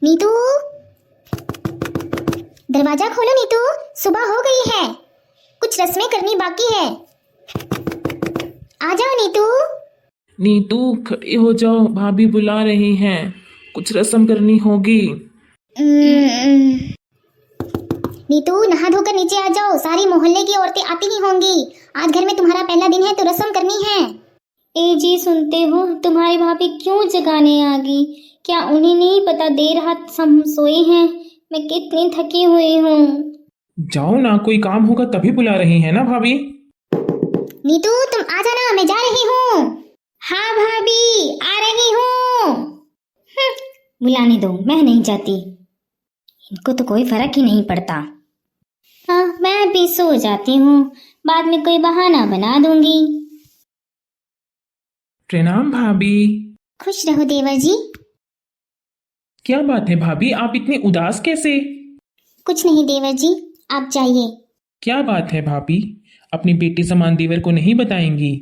नीतू, दरवाजा खोलो नीतू, सुबह हो गई है, कुछ रस्में करनी बाकी है। आ जाओ नीतू। नीतू खड़ी हो जाओ, भाभी बुला रही हैं, कुछ रस्म करनी होगी। नीतू नहा धोकर नीचे आ जाओ, सारी मोहल्ले की औरतें आती ही होंगी। आज घर में तुम्हारा पहला दिन है तो रस्म करनी है। ए जी, सुनते हो तुम्हारी भाभी क्यों जगाने आ गई? क्या उन्हें नहीं पता देर रात हम सोए हैं? मैं कितनी थकी हुई हूँ। जाओ ना, कोई काम होगा तभी बुला रही है ना भाभी। नीतू तुम आ जाना, मैं जा रही हूँ। हाँ भाभी, आ रही हूँ। बुलाने दो, मैं नहीं जाती। इनको तो कोई फर्क ही नहीं पड़ता। हाँ, मैं भी सो जाती हूँ, बाद में कोई बहाना बना दूंगी। प्रणाम भाभी। खुश रहो देवर जी। क्या बात है भाभी, आप इतने उदास कैसे? कुछ नहीं देवर जी, आप जाइए। क्या बात है भाभी, अपनी बेटी समान देवर को नहीं बताएंगी?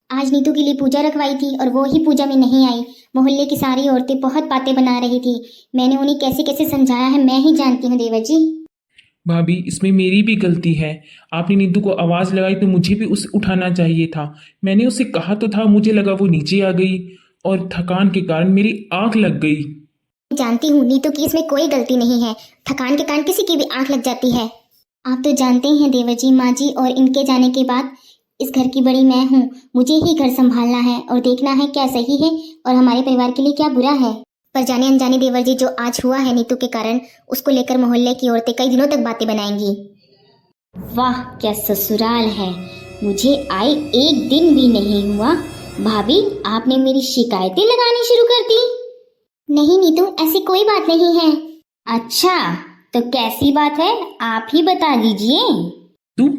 आज नीतू के लिए पूजा रखवाई थी और वो ही पूजा में नहीं आई। मोहल्ले की सारी औरतें बहुत बातें बना रही थी। मैंने उन्हें कैसे कैसे समझाया है मैं ही जानती हूँ देवर जी। भाभी इसमें मेरी भी गलती है। आपने नीतू को आवाज लगाई तो मुझे भी उसे उठाना चाहिए था। मैंने उसे कहा तो था, मुझे लगा वो नीचे आ गई और थकान के कारण मेरी आंख लग गई। जानती हूँ नीतू की इसमें कोई गलती नहीं है, थकान के कारण किसी की भी आंख लग जाती है। आप तो जानते ही हैं देवर जी, माँ जी और इनके जाने के बाद इस घर की बड़ी मैं हूँ। मुझे ही घर संभालना है और देखना है क्या सही है और हमारे परिवार के लिए क्या बुरा है। पर जाने अनजाने देवर जी, जो आज हुआ है नीतू के कारण, उसको लेकर मोहल्ले की औरतें कई दिनों तक बातें बनाएंगी। वाह क्या ससुराल है, मुझे आए एक दिन भी नहीं हुआ। भाभी, आपने मेरी शिकायतें लगानी शुरू कर दी। नहीं नीतू, ऐसी कोई बात नहीं है। अच्छा, तो कैसी बात है, आप ही बता दीजिए।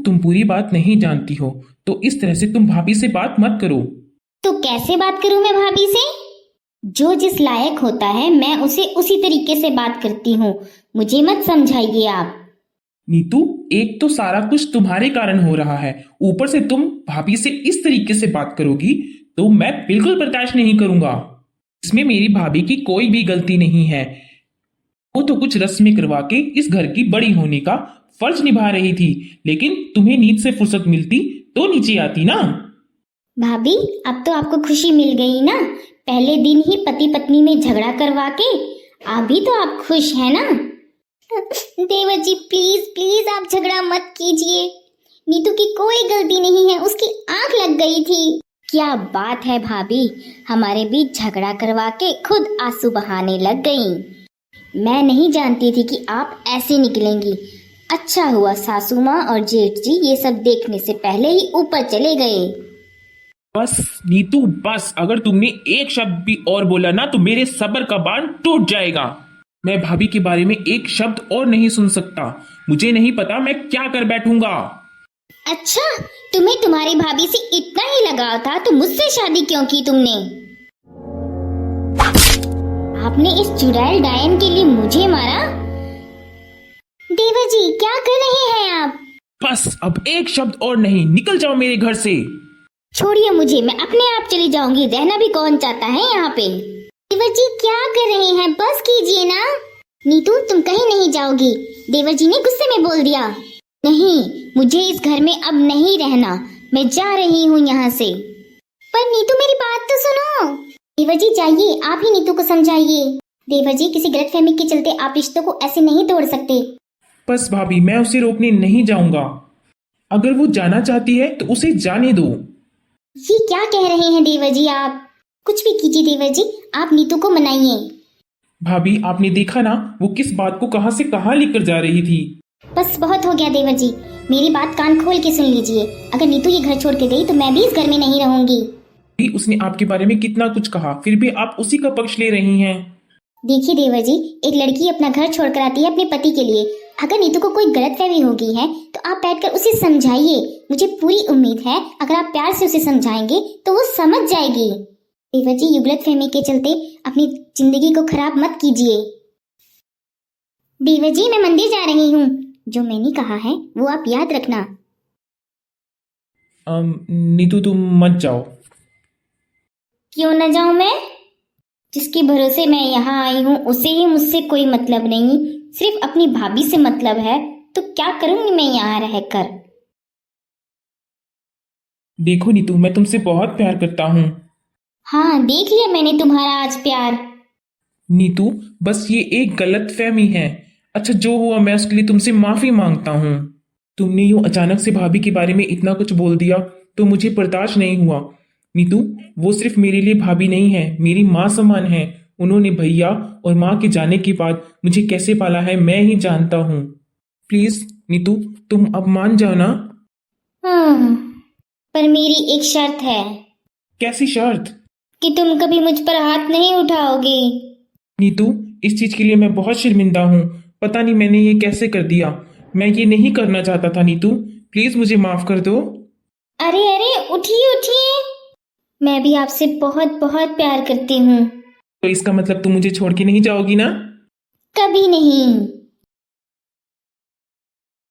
तुम पूरी बात नहीं जानती हो तो इस तरह से तुम भाभी से बात मत करो। तो कैसे बात करूं मैं भाभी से? जो जिस लायक होता है मैं उसे उसी तरीके से बात करती हूँ, मुझे मत समझाइए आप। नीतू, एक तो सारा कुछ तुम्हारे कारण हो रहा है, ऊपर से तुम भाभी से इस तरीके से बात करोगी तो मैं बिल्कुल बर्दाश्त नहीं करूंगा। इसमें मेरी भाभी की कोई भी गलती नहीं है। वो तो कुछ रस्में करवा के इस घर की बड़ी होने का फर्ज निभा रही थी, लेकिन तुम्हें नींद से फुर्सत मिलती तो नीचे आती ना। भाभी, अब तो आपको खुशी मिल गई ना, पहले दिन ही पति पत्नी में झगड़ा करवा के। अभी तो आप खुश हैं ना? देवर जी प्लीज प्लीज आप झगड़ा मत कीजिए। नीतू की कोई गलती नहीं है, उसकी आंख लग गई थी। क्या बात है भाभी, हमारे बीच झगड़ा करवा के खुद आंसू बहाने लग गई। मैं नहीं जानती थी कि आप ऐसे निकलेंगी। अच्छा हुआ सासू माँ और जेठ जी ये सब देखने से पहले ही ऊपर चले गए। बस नीतू बस, अगर तुमने एक शब्द भी और बोला ना तो मेरे सब्र का बांध टूट जाएगा। मैं भाभी के बारे में एक शब्द और नहीं सुन सकता। मुझे नहीं पता मैं क्या कर बैठूंगा। अच्छा, तुम्हें तुम्हारी भाभी से इतना ही लगाव था तो मुझसे शादी क्यों की तुमने? आपने इस चुड़ैल डायन के लिए मुझे मारा? देवर जी क्या कर रहे हैं आप? बस अब एक शब्द और नहीं, निकल जाओ मेरे घर से। छोड़िए मुझे, मैं अपने आप चली जाऊंगी, रहना भी कौन चाहता है यहाँ पे। देवर जी क्या कर रहे हैं, बस कीजिए ना। नीतू तुम कहीं नहीं जाओगी, देवर जी ने गुस्से में बोल दिया। नहीं, मुझे इस घर में अब नहीं रहना, मैं जा रही हूँ यहाँ से। पर नीतू मेरी बात तो सुनो। देवर जी जाइए, आप ही नीतू को समझाइए। देवर जी किसी गलतफहमी के चलते आप रिश्तों को ऐसे नहीं तोड़ सकते। बस भाभी, मैं उसे रोकने नहीं जाऊंगा। अगर वो जाना चाहती है तो उसे जाने दो। ये क्या कह रहे हैं देवर जी आप? कुछ भी कीजिए देवर जी, आप नीतू को मनाइए। भाभी आपने देखा ना वो किस बात को कहां से कहां लेकर जा रही थी। बस बहुत हो गया देवर जी, मेरी बात कान खोल के सुन लीजिए। अगर नीतू ये घर छोड़ के गई तो मैं भी इस घर में नहीं रहूंगी। उसने आपके बारे में कितना कुछ कहा, फिर भी आप उसी का पक्ष ले रही हैं। देखिए देवर जी, एक लड़की अपना घर छोड़कर आती है अपने पति के लिए। अगर नीतू को कोई गलतफहमी हो गई है तो आप बैठकर उसे समझाइए। मुझे पूरी उम्मीद है अगर आप प्यार से उसे समझाएंगे तो वो समझ जाएगी। देवर जी ये गलतफहमी के चलते अपनी जिंदगी को खराब मत कीजिए। देवर जी मैं मंदिर जा रही हूँ, जो मैंने कहा है वो आप याद रखना। नीतू तुम मत जाओ। क्यों न जाऊं मैं? जिसके भरोसे मैं यहाँ आई हूँ उसे ही मुझसे कोई मतलब नहीं, सिर्फ अपनी भाभी से मतलब है। तो क्या करूंगी मैं यहाँ रहकर? देखो नीतू, मैं तुमसे बहुत प्यार करता हूँ। हाँ, देख लिया मैंने तुम्हारा आज प्यार। नीतू, बस ये एक गलत फहमी है। अच्छा, जो हुआ मैं उसके लिए तुमसे माफी मांगता हूँ। तुमने यूं अचानक से भाभी के बारे में इतना कुछ बोल दिया तो मुझे बर्दाश्त नहीं हुआ। नीतू, वो सिर्फ मेरे लिए भाभी नहीं है, मेरी माँ समान है। उन्होंने भैया और माँ के जाने के बाद मुझे कैसे पाला है मैं ही जानता हूँ। प्लीज नीतू, तुम अब मान जाओ ना। हाँ, पर मेरी एक शर्त है कैसी शर्त? कि तुम कभी मुझ पर हाथ नहीं उठाओगे। नीतू, इस चीज के लिए मैं बहुत शर्मिंदा हूँ। पता नहीं मैंने ये कैसे कर दिया। मैं ये नहीं करना चाहता था नीतू, प्लीज मुझे माफ कर दो। अरे अरे, उठिए उठिए, मैं भी आपसे बहुत बहुत प्यार करती हूँ। तो इसका मतलब तुम मुझे छोड़ के नहीं जाओगी ना? कभी नहीं।